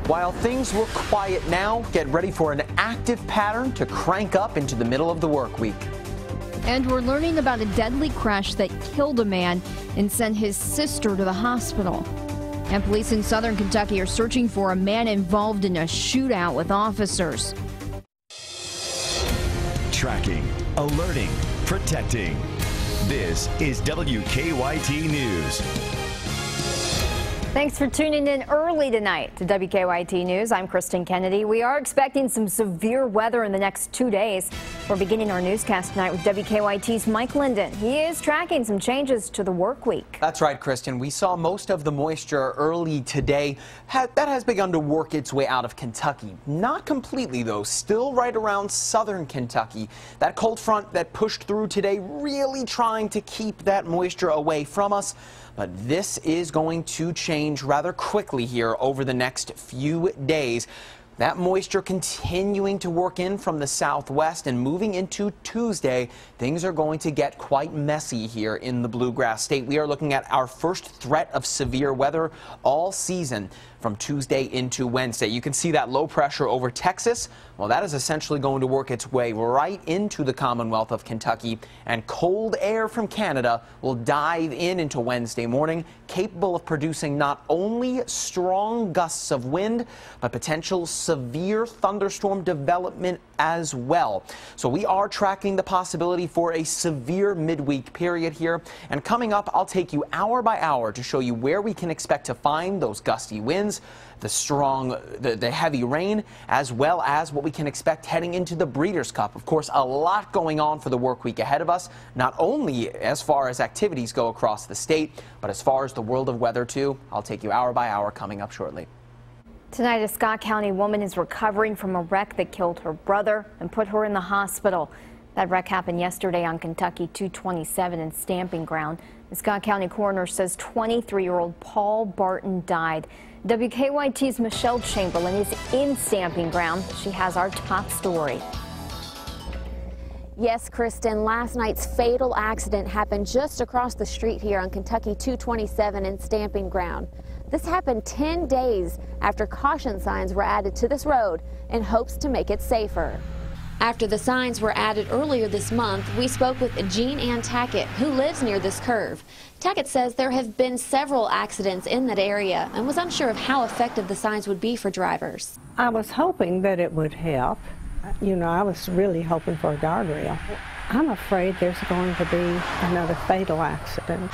While things look quiet now, get ready for an active pattern to crank up into the middle of the work week. And we're learning about a deadly crash that killed a man and sent his sister to the hospital. And police in southern Kentucky are searching for a man involved in a shootout with officers. Tracking, alerting, protecting. This is WKYT News. Thanks for tuning in early tonight to WKYT News. I'm Kristen Kennedy. We are expecting some severe weather in the next 2 days. We're beginning our newscast tonight with WKYT's Mike Linden. He is tracking some changes to the work week. That's right, Kristen. We saw most of the moisture early today. That has begun to work its way out of Kentucky. Not completely, though. Still right around southern Kentucky. That cold front that pushed through today really trying to keep that moisture away from us. But this is going to change rather quickly here over the next few days. That moisture continuing to work in from the southwest and moving into Tuesday, things are going to get quite messy here in the Bluegrass State. We are looking at our first threat of severe weather all season from Tuesday into Wednesday. You can see that low pressure over Texas. Well, that is essentially going to work its way right into the Commonwealth of Kentucky, and cold air from Canada will dive into Wednesday morning, capable of producing not only strong gusts of wind, but potential severe thunderstorm development as well. So we are tracking the possibility for a severe midweek period here. And coming up, I'll take you hour by hour to show you where we can expect to find those gusty winds, the heavy rain, as well as what we can expect heading into the Breeders' Cup. Of course, a lot going on for the work week ahead of us, not only as far as activities go across the state, but as far as the world of weather too. I'll take you hour by hour coming up shortly. Tonight, a Scott County woman is recovering from a wreck that killed her brother and put her in the hospital. That wreck happened yesterday on Kentucky 227 in Stamping Ground. The Scott County coroner says 23-year-old Paul Barton died. WKYT's Michelle Chamberlain is in Stamping Ground. She has our top story. Yes, Kristen, last night's fatal accident happened just across the street here on Kentucky 227 in Stamping Ground. This happened 10 days after caution signs were added to this road in hopes to make it safer. After the signs were added earlier this month, we spoke with Jean Ann Tackett, who lives near this curve. Tackett says there have been several accidents in that area and was unsure of how effective the signs would be for drivers. I was hoping that it would help. You know, I was really hoping for a guardrail. I'm afraid there's going to be another fatal accident.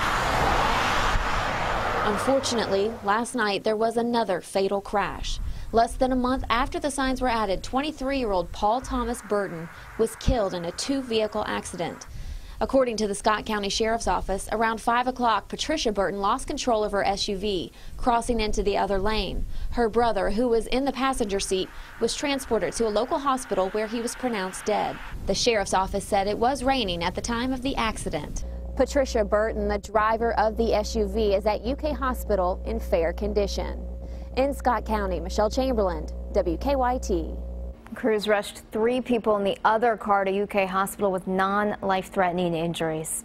Unfortunately, last night there was another fatal crash. Less than a month after the signs were added, 23-year-old Paul Thomas Burton was killed in a two-vehicle accident. According to the Scott County Sheriff's Office, around 5 o'clock, Patricia Burton lost control of her SUV, crossing into the other lane. Her brother, who was in the passenger seat, was transported to a local hospital where he was pronounced dead. The Sheriff's Office said it was raining at the time of the accident. Patricia Burton, the driver of the SUV, is at UK Hospital in fair condition. In Scott County, Michelle Chamberlain, WKYT. Crews rushed 3 people in the other car to UK Hospital with non-life-threatening injuries.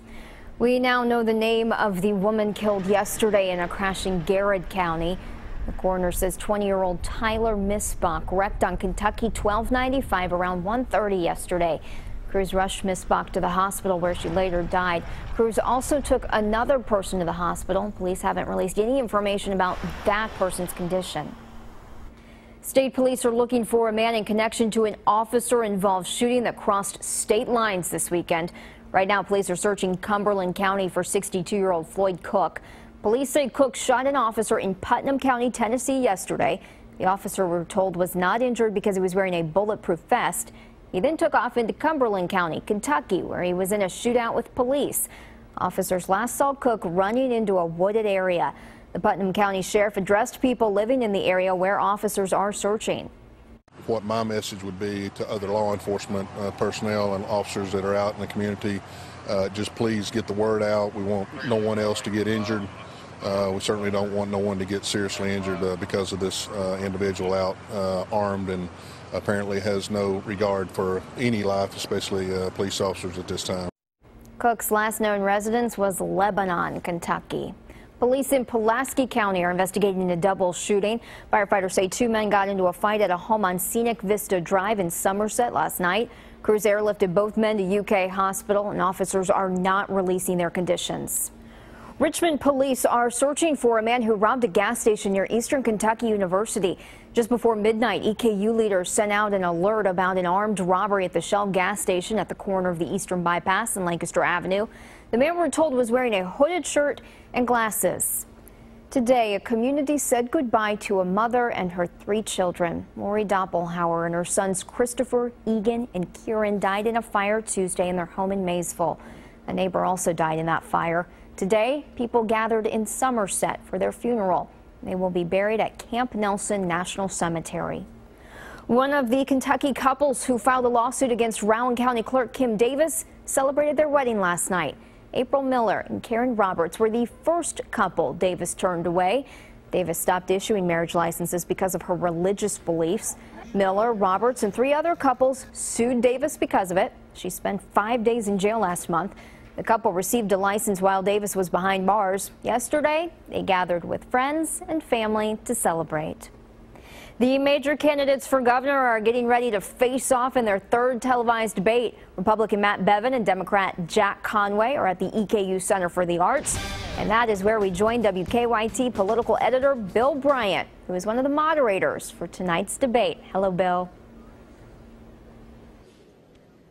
We now know the name of the woman killed yesterday in a crash in Garrard County. The coroner says 20-year-old Tyler Missbach wrecked on Kentucky 1295 around 1:30 yesterday. Crews rushed Missbach to the hospital where she later died. Crews also took another person to the hospital. Police haven't released any information about that person's condition. State police are looking for a man in connection to an officer-involved shooting that crossed state lines this weekend. Right now, police are searching Cumberland County for 62-year-old Floyd Cook. Police say Cook shot an officer in Putnam County, Tennessee yesterday. The officer, we're told, was not injured because he was wearing a bulletproof vest. He then took off into Cumberland County, Kentucky, where he was in a shootout with police. Officers last saw Cook running into a wooded area. The Putnam County Sheriff addressed people living in the area where officers are searching. What my message would be to other law enforcement personnel and officers that are out in the community, just please get the word out. We want no one else to get injured. We certainly don't want no one to get seriously injured because of this individual out armed and apparently has no regard for any life, especially police officers at this time. Cook's last known residence was Lebanon, Kentucky. Police in Pulaski County are investigating a double shooting. Firefighters say 2 men got into a fight at a home on Scenic Vista Drive in Somerset last night. Crews airlifted both men to UK Hospital, and officers are not releasing their conditions. Richmond police are searching for a man who robbed a gas station near Eastern Kentucky University. Just before midnight, EKU leaders sent out an alert about an armed robbery at the Shell gas station at the corner of the Eastern Bypass and Lancaster Avenue. The man, we're told, was wearing a hooded shirt and glasses. Today, a community said goodbye to a mother and her 3 children. Lori Doppelhauer and her sons Christopher, Egan, and Kieran died in a fire Tuesday in their home in Maysville. A neighbor also died in that fire. Today, people gathered in Somerset for their funeral. They will be buried at Camp Nelson National Cemetery. One of the Kentucky couples who filed a lawsuit against Rowan County Clerk Kim Davis celebrated their wedding last night. April Miller and Karen Roberts were the first couple Davis turned away. Davis stopped issuing marriage licenses because of her religious beliefs. Miller, Roberts, and 3 other couples sued Davis because of it. She spent 5 days in jail last month. The couple received a license while Davis was behind bars. Yesterday, they gathered with friends and family to celebrate. The major candidates for governor are getting ready to face off in their 3rd televised debate. Republican Matt Bevin and Democrat Jack Conway are at the EKU Center for the Arts. And that is where we join WKYT political editor Bill Bryant, who is one of the moderators for tonight's debate. Hello, Bill.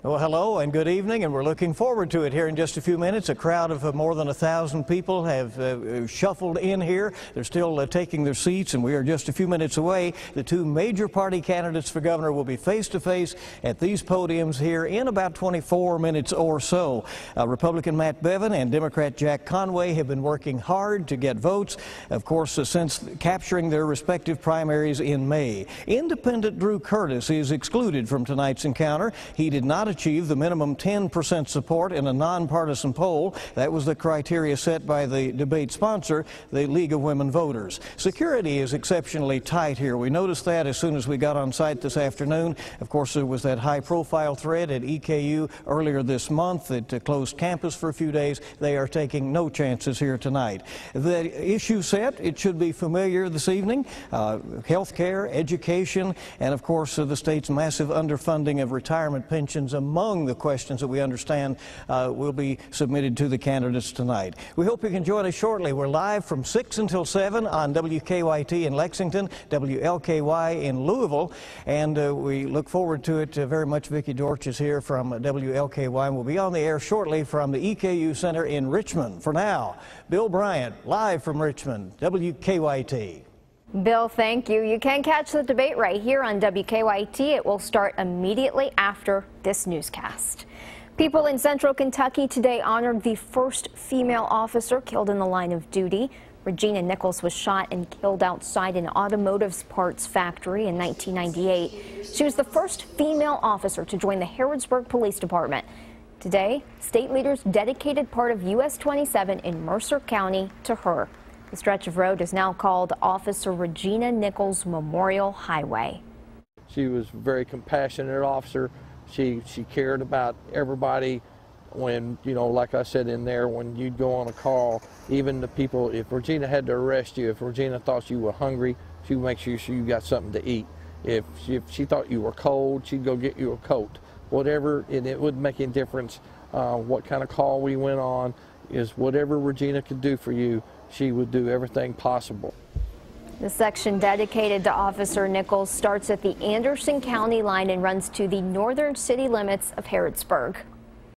Well, hello and good evening, and we're looking forward to it here in just a few minutes. A crowd of more than 1,000 people have shuffled in here. They're still taking their seats, and we are just a few minutes away. The 2 major party candidates for governor will be face-to-face at these podiums here in about 24 minutes or so. Republican Matt Bevin and Democrat Jack Conway have been working hard to get votes, of course, since capturing their respective primaries in May. Independent Drew Curtis is excluded from tonight's encounter. He did not achieve the minimum 10% support in a nonpartisan poll. That was the criteria set by the debate sponsor, the League of Women Voters. Security is exceptionally tight here. We noticed that as soon as we got on site this afternoon. Of course, there was that high-profile threat at EKU earlier this month that closed campus for a few days. They are taking no chances here tonight. The issue set, it should be familiar this evening. Health care, education, and of course the state's massive underfunding of retirement pensions among the questions that we understand will be submitted to the candidates tonight. We hope you can join us shortly. We're live from 6 until 7 on WKYT in Lexington, WLKY in Louisville, and we look forward to it very much. Vicki Dorch is here from WLKY, and we'll be on the air shortly from the EKU Center in Richmond. For now, Bill Bryant, live from Richmond, WKYT. Bill, thank you. You can catch the debate right here on WKYT. It will start immediately after this newscast. People in central Kentucky today honored the first female officer killed in the line of duty. Regina Nichols was shot and killed outside an automotive parts factory in 1998. She was the first female officer to join the Harrodsburg Police Department. Today, state leaders dedicated part of US 27 in Mercer County to her. The stretch of road is now called Officer Regina Nichols Memorial Highway. She was a very compassionate officer. She cared about everybody. When, you know, like I said in there, when you'd go on a call, even the people, if Regina had to arrest you, if Regina thought you were hungry, she would make sure you got something to eat. If she thought you were cold, she'd go get you a coat. Whatever, and it wouldn't make any difference what kind of call we went on, is whatever Regina could do for you, she would do everything possible. The section dedicated to Officer Nichols starts at the Anderson County line and runs to the northern city limits of Harrodsburg.